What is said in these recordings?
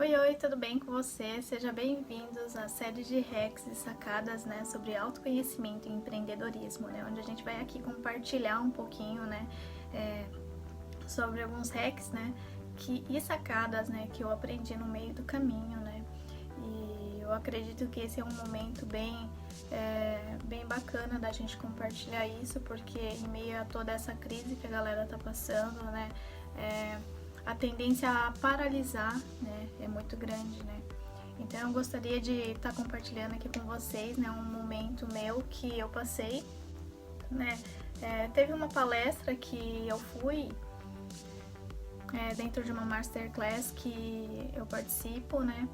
Oi, tudo bem com você? Sejam bem-vindos à série de hacks e sacadas, né, sobre autoconhecimento e empreendedorismo, né, onde a gente vai aqui compartilhar um pouquinho, né, sobre alguns hacks, né, e sacadas, né, que eu aprendi no meio do caminho, né, e eu acredito que esse é um momento bem bacana da gente compartilhar isso, porque em meio a toda essa crise que a galera tá passando, né, a tendência a paralisar, né, é muito grande, né? Então eu gostaria de estar compartilhando aqui com vocês, né, um momento meu que eu passei, né? Teve uma palestra que eu fui dentro de uma masterclass que eu participo, né?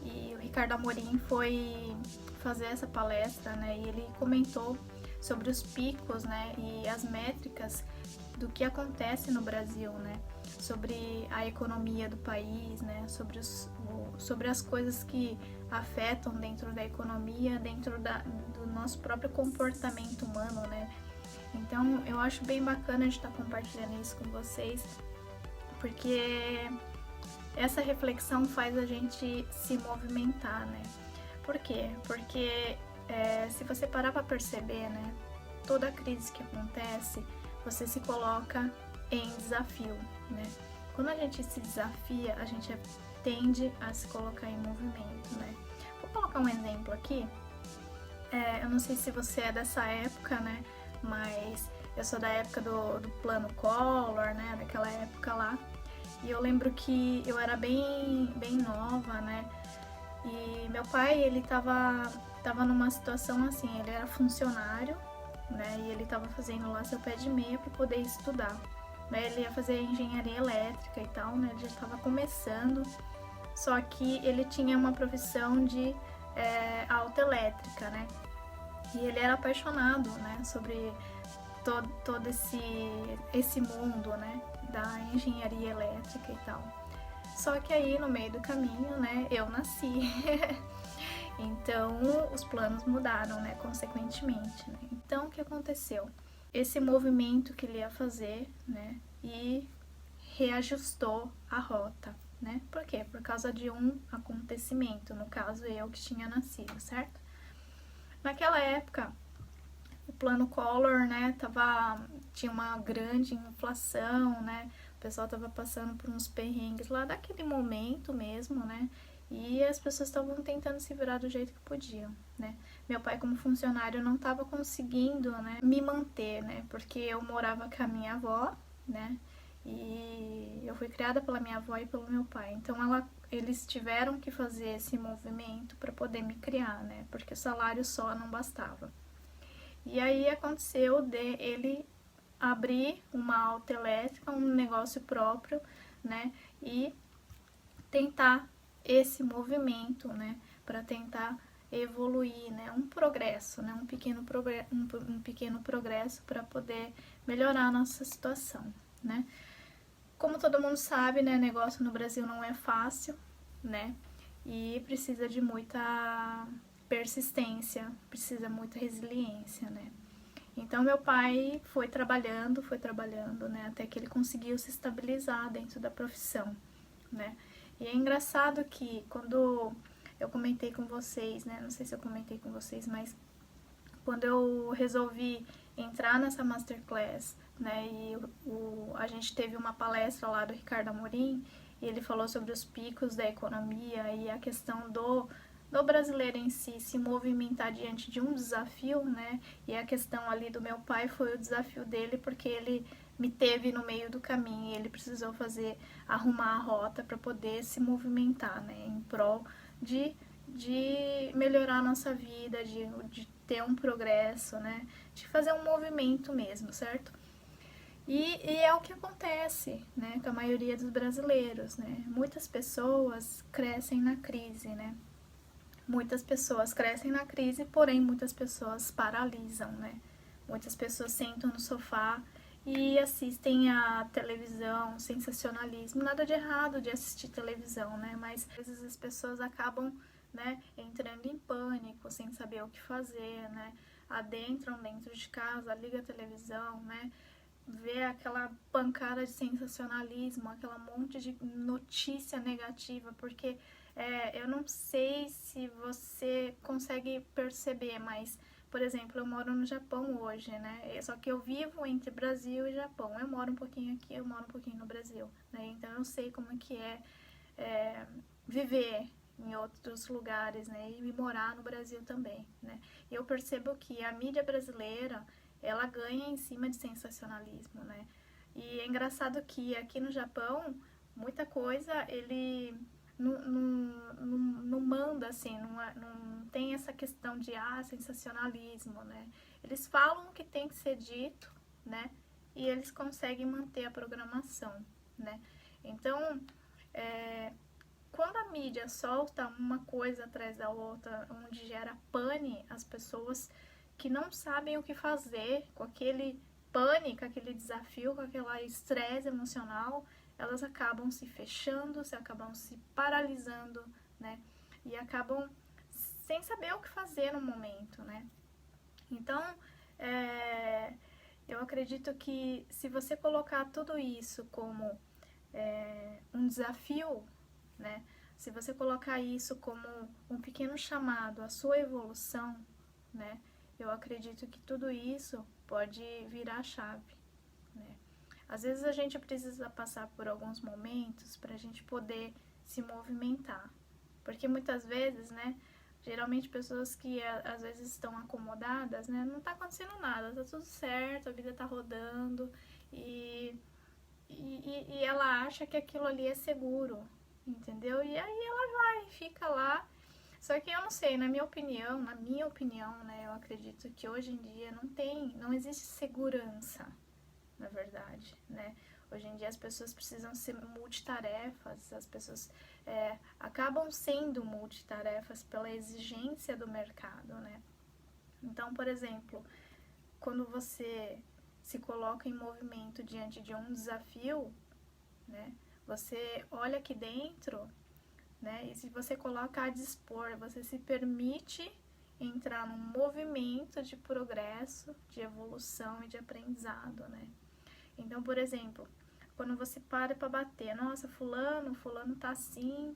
E o Ricardo Amorim foi fazer essa palestra, né? E ele comentou sobre os picos, né? E as métricas do que acontece no Brasil, né? Sobre a economia do país, né? Sobre as coisas que afetam dentro da economia, dentro do nosso próprio comportamento humano, né? Então eu acho bem bacana de estar compartilhando isso com vocês, porque essa reflexão faz a gente se movimentar, né? Por quê? Porque se você parar para perceber, né? Toda crise que acontece, você se coloca em desafio, né? Quando a gente se desafia, a gente tende a se colocar em movimento, né? Vou colocar um exemplo aqui. Eu não sei se você é dessa época, né? Mas eu sou da época do plano Collor, né? Daquela época lá. E eu lembro que eu era bem nova, né? E meu pai, ele tava numa situação assim, ele era funcionário, né? E ele tava fazendo lá seu pé de meia para poder estudar. Né? Ele ia fazer engenharia elétrica e tal, né? Ele já estava começando, só que ele tinha uma profissão de autoelétrica, né? E ele era apaixonado, né? Sobre todo esse mundo, né? Da engenharia elétrica e tal. Só que aí, no meio do caminho, né? Eu nasci. Então, os planos mudaram, né? Consequentemente, né? Então, o que aconteceu? Esse movimento que ele ia fazer, né? E reajustou a rota, né? Por quê? Por causa de um acontecimento, no caso eu que tinha nascido, certo? Naquela época, o plano Collor, né, tinha uma grande inflação, né? O pessoal tava passando por uns perrengues lá daquele momento mesmo, né? E as pessoas estavam tentando se virar do jeito que podiam, né? Meu pai, como funcionário, não estava conseguindo, né, me manter, né? Porque eu morava com a minha avó, né? E eu fui criada pela minha avó e pelo meu pai. Então eles tiveram que fazer esse movimento para poder me criar, né? Porque o salário só não bastava. E aí aconteceu de ele abrir uma autoelétrica, um negócio próprio, né? E tentar esse movimento, né? Para tentar evoluir, né? Um progresso, né? Um pequeno progresso para poder melhorar a nossa situação, né? Como todo mundo sabe, né? Negócio no Brasil não é fácil, né? E precisa de muita persistência, precisa muita resiliência, né? Então meu pai foi trabalhando, né, até que ele conseguiu se estabilizar dentro da profissão, né? E é engraçado que quando eu comentei com vocês, né, não sei se eu comentei com vocês, mas quando eu resolvi entrar nessa masterclass, né, e a gente teve uma palestra lá do Ricardo Amorim, e ele falou sobre os picos da economia e a questão do brasileiro em si se movimentar diante de um desafio, né? E a questão ali do meu pai foi o desafio dele, porque ele me teve no meio do caminho e ele precisou arrumar a rota para poder se movimentar, né? Em prol de melhorar a nossa vida, de ter um progresso, né? De fazer um movimento mesmo, certo? E é o que acontece, né, com a maioria dos brasileiros, né? Muitas pessoas crescem na crise, né? Muitas pessoas crescem na crise, porém muitas pessoas paralisam, né? Muitas pessoas sentam no sofá e assistem a televisão, sensacionalismo, nada de errado de assistir televisão, né? Mas às vezes as pessoas acabam, né, entrando em pânico, sem saber o que fazer, né? Adentram dentro de casa, liga a televisão, né? vê aquela pancada de sensacionalismo, aquela monte de notícia negativa, porque eu não sei se você consegue perceber, mas, por exemplo, eu moro no Japão hoje, né? Só que eu vivo entre Brasil e Japão. Eu moro um pouquinho aqui, eu moro um pouquinho no Brasil, né? Então eu sei como que é viver em outros lugares, né? E morar no Brasil também, né? E eu percebo que a mídia brasileira, ela ganha em cima de sensacionalismo, né? E é engraçado que aqui no Japão, muita coisa ele não manda, assim, não tem essa questão de sensacionalismo, né? Eles falam o que tem que ser dito, né? E eles conseguem manter a programação, né? Então, quando a mídia solta uma coisa atrás da outra, onde gera pane, as pessoas que não sabem o que fazer com aquele pânico, aquele desafio, com aquele estresse emocional, elas acabam se fechando, acabam se paralisando, né? E acabam sem saber o que fazer no momento, né? Então, eu acredito que se você colocar tudo isso como um desafio, né? Se você colocar isso como um pequeno chamado à sua evolução, né? Eu acredito que tudo isso pode virar a chave, né? Às vezes a gente precisa passar por alguns momentos para a gente poder se movimentar, porque muitas vezes, né? Geralmente pessoas que às vezes estão acomodadas, né? Não tá acontecendo nada, tá tudo certo, a vida tá rodando e ela acha que aquilo ali é seguro, entendeu? E aí ela vai, fica lá. Só que eu não sei, na minha opinião, né, eu acredito que hoje em dia não existe segurança, na verdade, né? Hoje em dia as pessoas precisam ser multitarefas, as pessoas acabam sendo multitarefas pela exigência do mercado, né? Então, por exemplo, quando você se coloca em movimento diante de um desafio, né? Você olha aqui dentro, né? E se você coloca a dispor, você se permite entrar num movimento de progresso, de evolução e de aprendizado, né? Então, por exemplo, quando você para bater, nossa, fulano tá assim,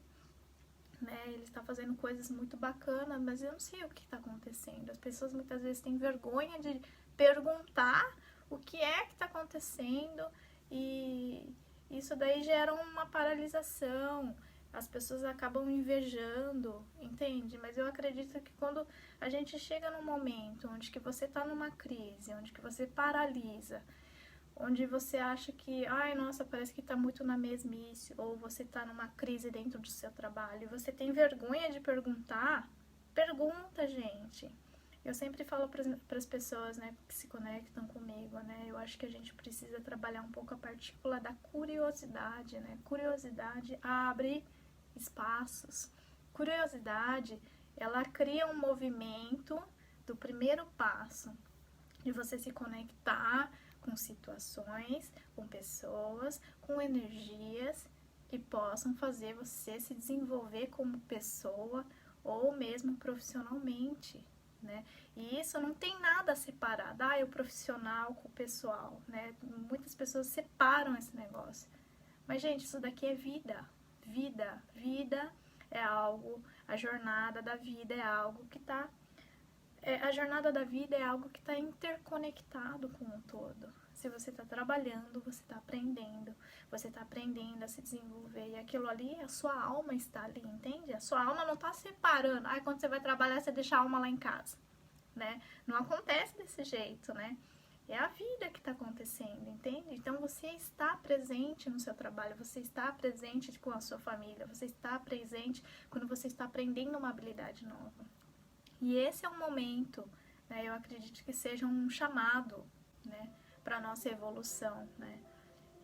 né? Ele está fazendo coisas muito bacanas, mas eu não sei o que está acontecendo. As pessoas muitas vezes têm vergonha de perguntar o que é que está acontecendo e isso daí gera uma paralisação. As pessoas acabam invejando, entende? Mas eu acredito que quando a gente chega num momento onde que você está numa crise, onde que você paralisa, onde você acha que, ai, nossa, parece que tá muito na mesmice, ou você tá numa crise dentro do seu trabalho, e você tem vergonha de perguntar, pergunta, gente. Eu sempre falo para as pessoas, né, que se conectam comigo, né, eu acho que a gente precisa trabalhar um pouco a partícula da curiosidade, né, curiosidade abre espaços, curiosidade, ela cria um movimento do primeiro passo, de você se conectar com situações, com pessoas, com energias que possam fazer você se desenvolver como pessoa ou mesmo profissionalmente, né? E isso não tem nada separado, o profissional com o pessoal, né? Muitas pessoas separam esse negócio. Mas, gente, isso daqui é vida. Vida é algo, a jornada da vida é algo que tá a jornada da vida é algo que está interconectado com o todo. Se você está trabalhando, você está aprendendo a se desenvolver. E aquilo ali, a sua alma está ali, entende? A sua alma não está separando. Quando você vai trabalhar, você deixa a alma lá em casa, né? Não acontece desse jeito, né? É a vida que está acontecendo, entende? Então você está presente no seu trabalho, você está presente com a sua família, você está presente quando você está aprendendo uma habilidade nova. E esse é um momento, né, eu acredito que seja um chamado, né, para a nossa evolução, né?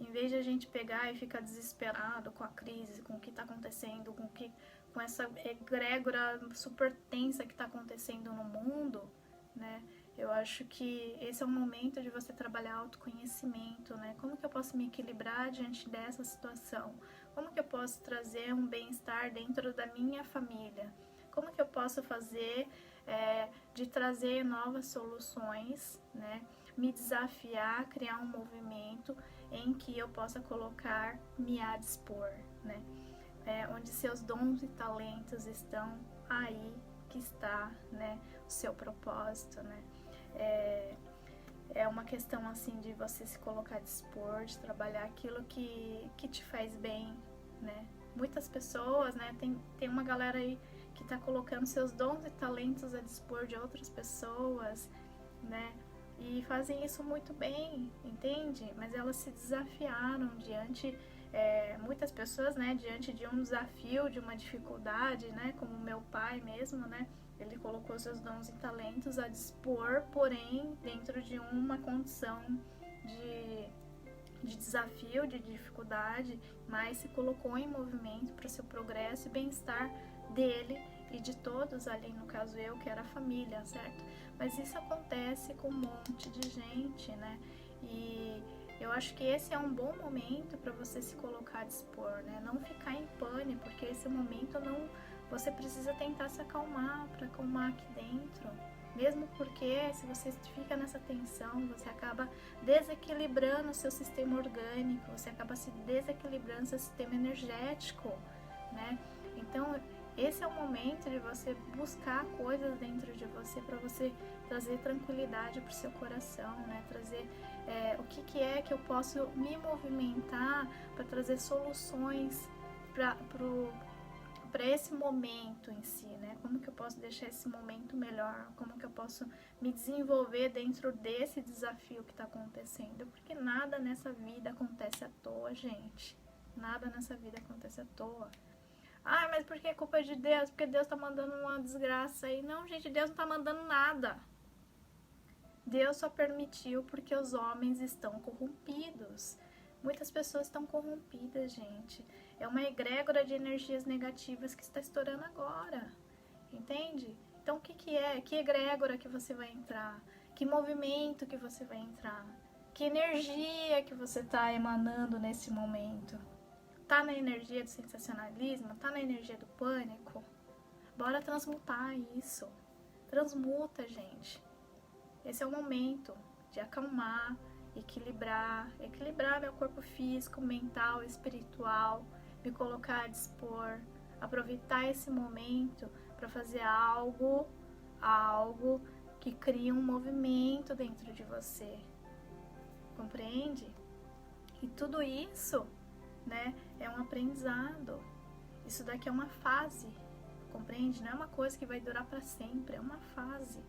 Em vez de a gente pegar e ficar desesperado com a crise, com o que está acontecendo, com essa egrégora super tensa que está acontecendo no mundo, né? Eu acho que esse é o momento de você trabalhar autoconhecimento, né? Como que eu posso me equilibrar diante dessa situação? Como que eu posso trazer um bem-estar dentro da minha família? Como que eu posso fazer de trazer novas soluções, né? me desafiar a criar um movimento em que eu possa colocar-me a dispor, né? Onde seus dons e talentos estão, aí que está, né, o seu propósito, né? É uma questão assim de você se colocar a dispor, de trabalhar aquilo que te faz bem, né? Muitas pessoas, né, tem uma galera aí que tá colocando seus dons e talentos a dispor de outras pessoas, né? E fazem isso muito bem, entende? Mas elas se desafiaram diante, muitas pessoas, né, diante de um desafio, de uma dificuldade, né, como meu pai mesmo, né, ele colocou seus dons e talentos a dispor, porém, dentro de uma condição de desafio, de dificuldade, mas se colocou em movimento para o seu progresso e bem-estar dele e de todos ali, no caso eu, que era a família, certo? Mas isso acontece com um monte de gente, né? E eu acho que esse é um bom momento para você se colocar a dispor, né? Não ficar em pane, porque esse momento não, você precisa tentar se acalmar, para acalmar aqui dentro. Mesmo porque se você fica nessa tensão, você acaba desequilibrando o seu sistema orgânico, você acaba se desequilibrando o seu sistema energético, né? Então, esse é o momento de você buscar coisas dentro de você para você trazer tranquilidade para o seu coração, né? Trazer o que é que eu posso me movimentar para trazer soluções para esse momento em si, né? Como que eu posso deixar esse momento melhor? Como que eu posso me desenvolver dentro desse desafio que está acontecendo? Porque nada nessa vida acontece à toa, gente. Nada nessa vida acontece à toa. Ah, mas porque é culpa de Deus? Porque Deus tá mandando uma desgraça aí. Não, gente, Deus não tá mandando nada. Deus só permitiu porque os homens estão corrompidos. Muitas pessoas estão corrompidas, gente. É uma egrégora de energias negativas que está estourando agora. Entende? Então, o que é? Que egrégora que você vai entrar? Que movimento que você vai entrar? Que energia que você está emanando nesse momento? Tá na energia do sensacionalismo? Tá na energia do pânico? Bora transmutar isso. Transmuta, gente. Esse é o momento de acalmar, equilibrar meu corpo físico, mental, espiritual, me colocar a dispor, aproveitar esse momento para fazer algo que crie um movimento dentro de você. Compreende? E tudo isso, né, é um aprendizado. Isso daqui é uma fase, compreende? Não é uma coisa que vai durar para sempre, é uma fase.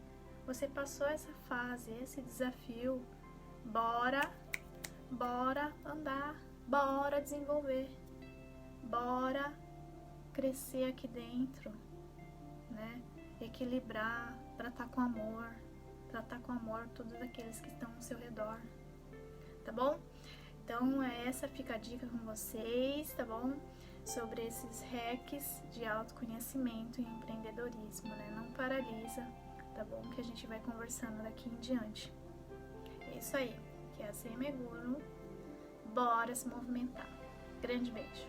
Você passou essa fase, esse desafio. Bora andar, bora desenvolver, bora crescer aqui dentro, né? Equilibrar, tratar com amor todos aqueles que estão ao seu redor, tá bom? Então, essa fica a dica com vocês, tá bom? Sobre esses hacks de autoconhecimento e empreendedorismo, né? Não paralisa, tá bom? Que a gente vai conversando daqui em diante. É isso aí, que é a Semeguru. Bora se movimentar. Grande beijo.